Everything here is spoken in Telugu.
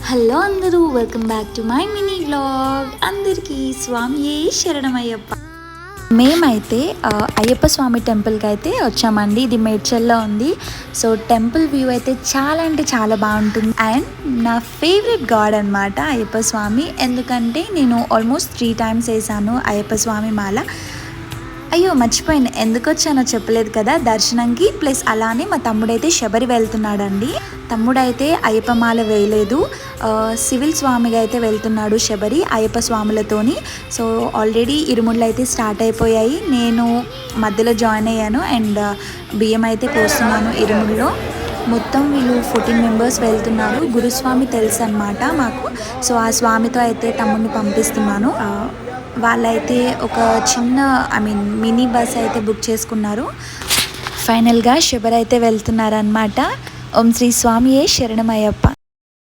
హలో అందరూ, welcome back to my mini vlog. అందరికీ స్వామియే శరణమయ్యప్ప. మేమైతే అయ్యప్ప స్వామి టెంపుల్కి అయితే వచ్చామండి. ఇది మేడ్చల్లో ఉంది. సో టెంపుల్ వ్యూ అయితే చాలా అంటే చాలా బాగుంటుంది. అండ్ నా ఫేవరెట్ గాడ్ అనమాట అయ్యప్ప స్వామి. ఎందుకంటే నేను ఆల్మోస్ట్ 3 times వేసాను అయ్యప్ప స్వామి మాల. అయ్యో మర్చిపోయాను, ఎందుకు వచ్చానో చెప్పలేదు కదా దర్శనంకి. ప్లస్ అలానే మా తమ్ముడైతే శబరి వెళ్తున్నాడండి. తమ్ముడైతే అయ్యప్ప మాల వేయలేదు, సివిల్ స్వామిగా అయితే వెళ్తున్నాడు శబరి అయ్యప్ప స్వాములతోని. సో ఆల్రెడీ ఇరుముళ్ళు అయితే స్టార్ట్ అయిపోయాయి. నేను మధ్యలో జాయిన్ అయ్యాను అండ్ బియ్యం అయితే పోస్తున్నాను ఇరుముల్లో. మొత్తం వీళ్ళు 14 members వెళ్తున్నారు. గురుస్వామి తెలుసు అనమాట మాకు. సో ఆ స్వామితో అయితే తమ్ముడిని పంపిస్తున్నాను. వాళ్ళైతే ఒక చిన్న మినీ బస్ అయితే బుక్ చేసుకున్నారు. ఫైనల్గా శబరి అయితే వెళ్తున్నారనమాట. ఓం శ్రీ స్వామియే శరణమయ్యప్ప.